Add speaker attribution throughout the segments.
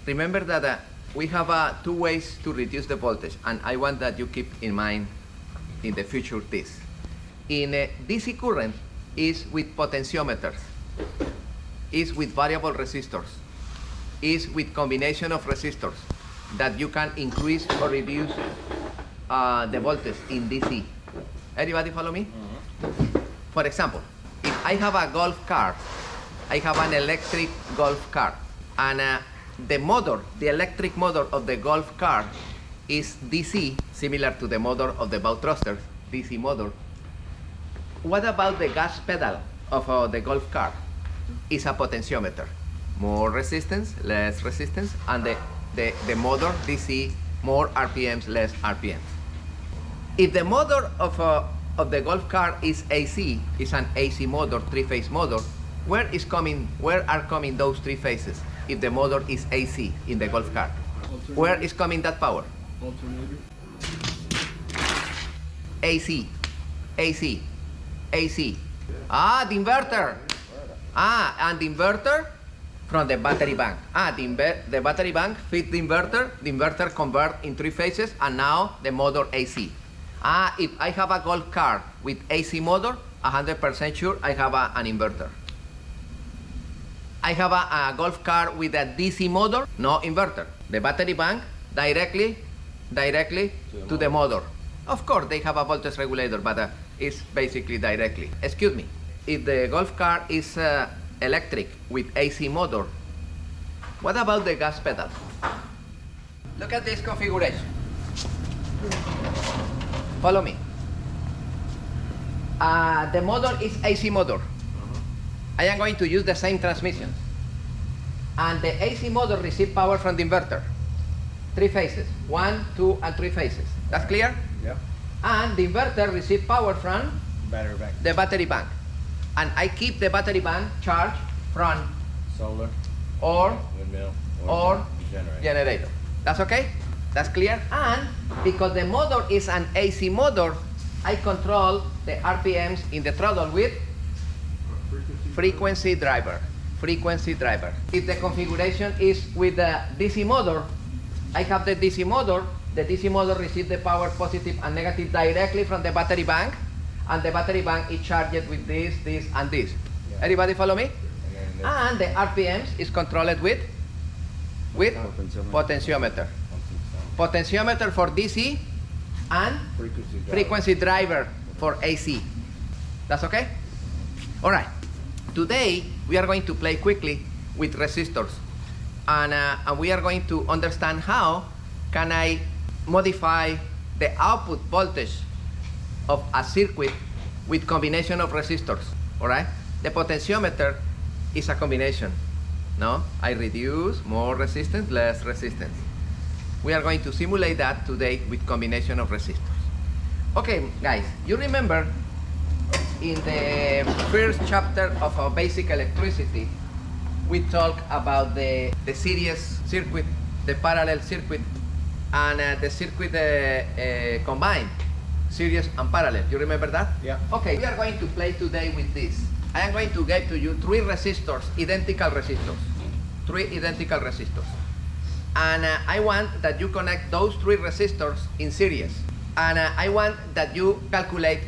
Speaker 1: remember that we have two ways to reduce the voltage, and I want that you keep in mind in the future this. In DC current is with potentiometers, is with variable resistors, is with combination of resistors that you can increase or reduce the voltage in DC. Everybody follow me? Mm-hmm. For example, if I have a golf cart, I have an electric golf cart, and the motor, the electric motor of the golf cart is DC, similar to the motor of the bow thrusters, DC motor. What about the gas pedal of the golf cart? It's a potentiometer. More resistance, less resistance, and the motor DC, more RPMs, less RPMs. If the motor of the golf cart is AC, is an AC motor, three-phase motor, where are coming those three phases? If the motor is AC in the golf cart, where is coming that power?
Speaker 2: Alternator.
Speaker 1: AC, AC, AC. Ah, the inverter. Ah, and the inverter from the battery bank. Ah, the battery bank feeds the inverter convert in three phases, and now the motor AC. Ah, if I have a golf cart with AC motor, 100% sure I have an inverter. I have a golf cart with a DC motor, no inverter. The battery bank directly to the motor. Of course, they have a voltage regulator, but it's basically directly. Excuse me, if the golf cart is electric with AC motor, what about the gas pedal? Look at this configuration. Follow me. The motor is AC motor. I am going to use the same transmission. And the AC motor receives power from the inverter. Three phases, 1, 2, and 3 phases. That's clear?
Speaker 2: Yeah.
Speaker 1: And the inverter receives power from
Speaker 2: Battery bank.
Speaker 1: the battery bank. And I keep the battery bank charged from
Speaker 2: Solar.
Speaker 1: or
Speaker 2: Windmill.
Speaker 1: or
Speaker 2: generator.
Speaker 1: generator. That's okay? That's clear? And because the motor is an AC motor, I control the RPMs in the throttle with frequency driver. Frequency driver. If the configuration is with the DC motor, I have the DC motor. The DC motor receives the power positive and negative directly from the battery bank, and the battery bank is charged with this, and this. Yeah. Everybody follow me? And the RPMs is controlled with potentiometer. Potentiometer for DC and frequency driver for AC. That's okay? All right. Today we are going to play quickly with resistors, and we are going to understand how can I modify the output voltage of a circuit with combination of resistors. All right. The potentiometer is a combination. No, I reduce more resistance, less resistance. We are going to simulate that today with combination of resistors. Okay, guys, you remember in the first chapter of our basic electricity, we talked about the series circuit, the parallel circuit, and the circuit combined, series and parallel. You remember that?
Speaker 2: Yeah.
Speaker 1: Okay, we are going to play today with this. I am going to give to you three resistors, identical resistors. Three identical resistors. And I want that you connect those three resistors in series. And I want that you calculate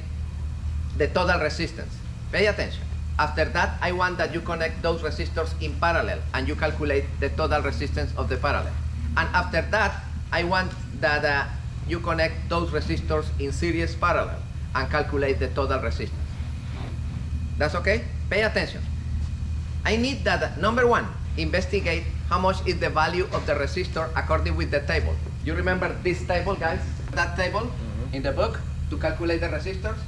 Speaker 1: the total resistance. Pay attention. After that, I want that you connect those resistors in parallel and you calculate the total resistance of the parallel. And after that, I want that you connect those resistors in series parallel and calculate the total resistance. That's okay? Pay attention. I need that, number one, investigate how much is the value of the resistor according with the table. You remember this table, guys? That table in the book to calculate the resistors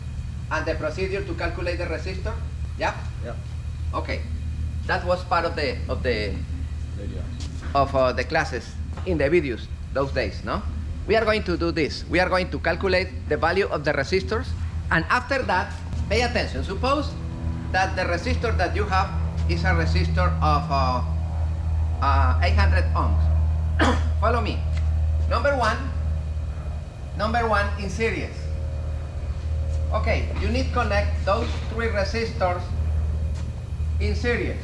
Speaker 1: and the procedure to calculate the resistor? Yeah?
Speaker 2: Yeah.
Speaker 1: Okay. That was part of the classes in the videos those days, no? We are going to do this. We are going to calculate the value of the resistors, and after that, pay attention. Suppose that the resistor that you have is a resistor of 800 ohms. Follow me. Number one in series. Okay, you need to connect those three resistors in series.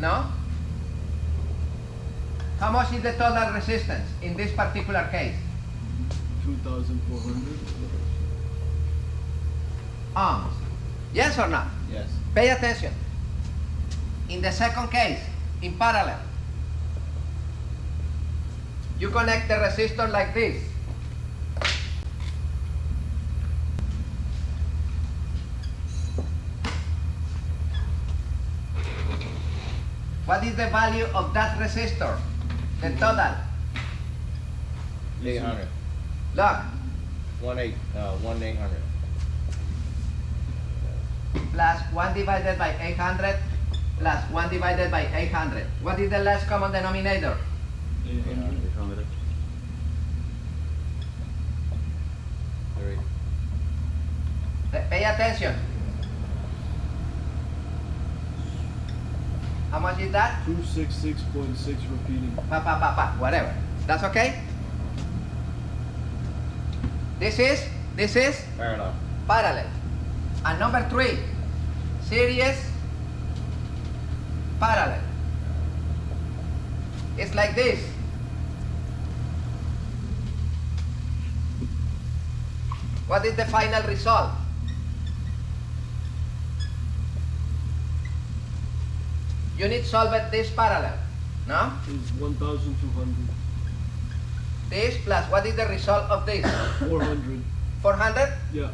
Speaker 1: No? How much is the total resistance in this particular case?
Speaker 2: 2,400.
Speaker 1: Ohms. Yes or not?
Speaker 2: Yes.
Speaker 1: Pay attention. In the second case, in parallel, you connect the resistor like this. What is the value of that resistor? The total.
Speaker 2: 800.
Speaker 1: Look,
Speaker 2: 1,800.
Speaker 1: plus 1 divided by 800 plus 1 divided by 800. What is the less common denominator?
Speaker 2: 800. 3.
Speaker 1: Pay attention. How much is that?
Speaker 2: 266.6 repeating.
Speaker 1: Whatever. That's okay? This is
Speaker 2: Parallel.
Speaker 1: parallel. And number 3, series parallel. It's like this. What is the final result? You need to solve it this parallel, no?
Speaker 2: Is 1,200.
Speaker 1: This plus what is the result of this?
Speaker 2: 400.
Speaker 1: 400?
Speaker 2: Yeah.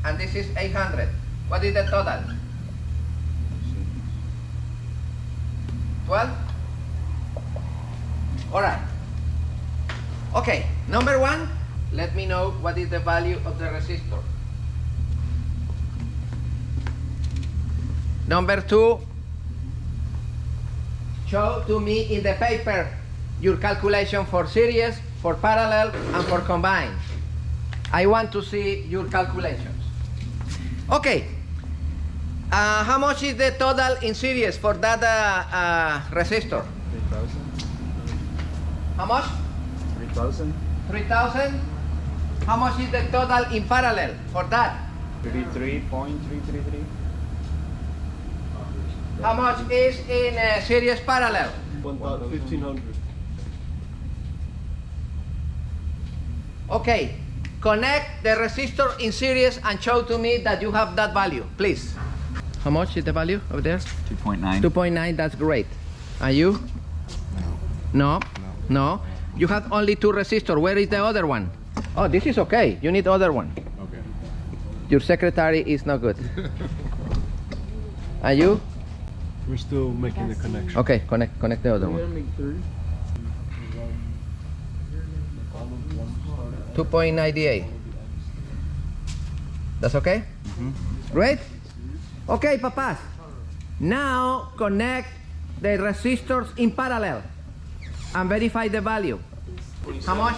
Speaker 1: And this is 800. What is the total? 12? Alright. Okay, number 1, let me know what is the value of the resistor. Number 2, show to me in the paper your calculation for series, for parallel, and for combined. I want to see your calculations. Okay. How much is the total in series for that resistor?
Speaker 2: 3,000.
Speaker 1: How much?
Speaker 2: 3,000.
Speaker 1: 3,000. How much is the total in parallel for that?
Speaker 2: 33.333.
Speaker 1: How much is in series parallel?
Speaker 2: 1,500.
Speaker 1: Okay. Connect the resistor in series and show to me that you have that value, please. How much is the value over there?
Speaker 3: 2.9.
Speaker 1: 2.9, that's great. And you? No. No? You have only 2 resistors. Where is the other one? Oh, this is okay. You need other one.
Speaker 3: Okay.
Speaker 1: Your secretary is not good. And you?
Speaker 2: We're still making the connection.
Speaker 1: Okay, connect the other one.
Speaker 2: make 3.
Speaker 1: 2.98. That's okay? Great? Okay, papas. Now connect the resistors in parallel and verify the value. How much,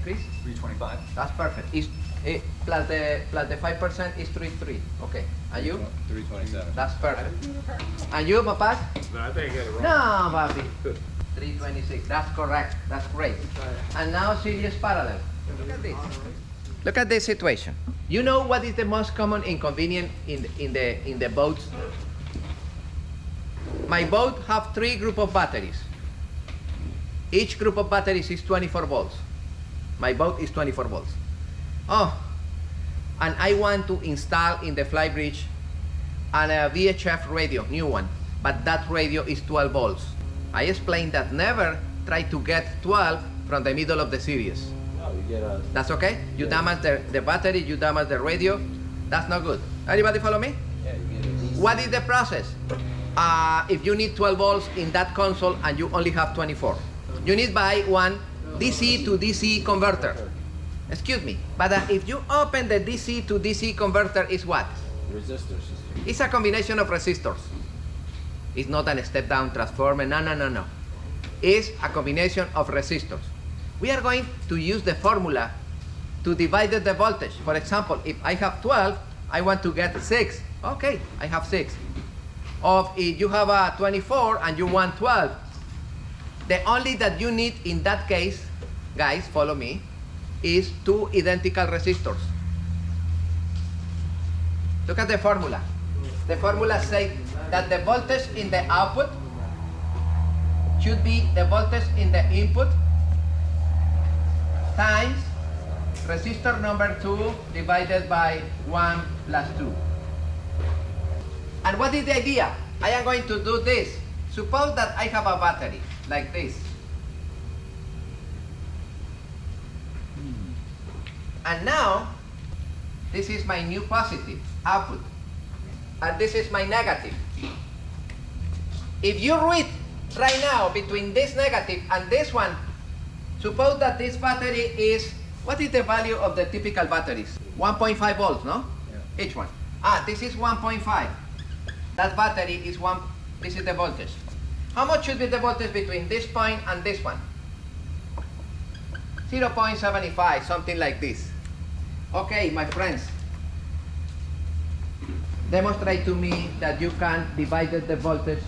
Speaker 1: Chris?
Speaker 3: 325.
Speaker 1: That's perfect. Plus the 5% is 3.3. Okay. And you?
Speaker 3: 327.
Speaker 1: That's perfect. And you, papas?
Speaker 2: No, I think I got it wrong.
Speaker 1: No, papi. 326. That's correct. That's great. And now series parallel. Look at this. Look at this situation. You know what is the most common inconvenience in the boats? My boat have 3 group of batteries. Each group of batteries is 24 volts. My boat is 24 volts. Oh, and I want to install in the flybridge a VHF radio, new one, but that radio is 12 volts. I explained that never try to get 12 from the middle of the series.
Speaker 2: No, you get a...
Speaker 1: That's okay? You damage the battery, you damage the radio. That's not good. Everybody follow me?
Speaker 2: Yeah, you get a...
Speaker 1: What is the process? If you need 12 volts in that console and you only have 24, you need buy one DC to DC converter. Excuse me, but if you open the DC to DC converter, is what?
Speaker 2: Resistors.
Speaker 1: It's a combination of resistors. It's not a step-down transformer, no. It's a combination of resistors. We are going to use the formula to divide the voltage. For example, if I have 12, I want to get 6. Okay, I have 6. If you have a 24 and you want 12, the only that you need in that case, guys, follow me, is 2 identical resistors. Look at the formula. The formula says that the voltage in the output should be the voltage in the input times resistor number 2 divided by 1 plus 2. And what is the idea? I am going to do this. Suppose that I have a battery like this. And now, this is my new positive output. And this is my negative. If you read right now between this negative and this one, suppose that this battery is, what is the value of the typical batteries? 1.5 volts, no? Yeah. Each one. This is 1.5. That battery is this is the voltage. How much should be the voltage between this point and this one? 0.75, something like this. Okay, my friends. Demonstrate to me that you can divide the voltage.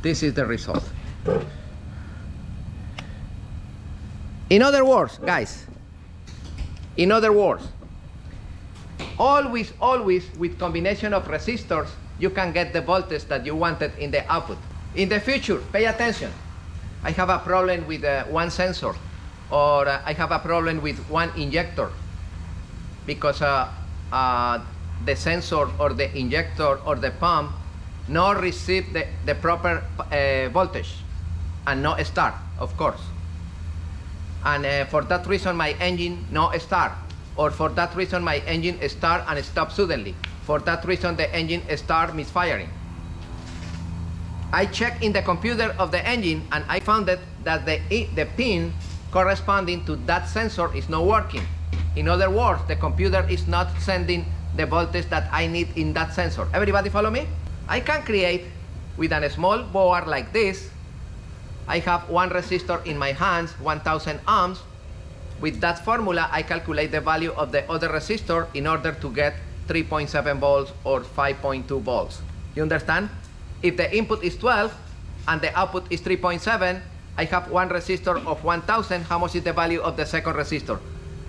Speaker 1: This is the result. In other words, guys, always with combination of resistors, you can get the voltage that you wanted in the output. In the future, pay attention. I have a problem with one sensor, or I have a problem with one injector, because the sensor or the injector or the pump not receive the proper voltage and not start, of course. And for that reason my engine not start, or for that reason my engine start and stop suddenly. For that reason the engine start misfiring. I checked in the computer of the engine and I found that the pin corresponding to that sensor is not working. In other words, the computer is not sending the voltage that I need in that sensor. Everybody follow me? I can create with a small board like this. I have one resistor in my hands, 1000 ohms. With that formula, I calculate the value of the other resistor in order to get 3.7 volts or 5.2 volts. You understand? If the input is 12 and the output is 3.7, I have one resistor of 1000. How much is the value of the second resistor?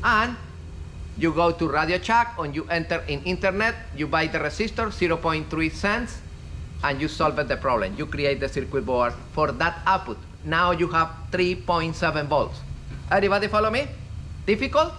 Speaker 1: And you go to Radio Shack and you enter in internet, you buy the resistor, 0.3 cents, and you solve the problem. You create the circuit board for that output. Now you have 3.7 volts. Everybody follow me? Difficult?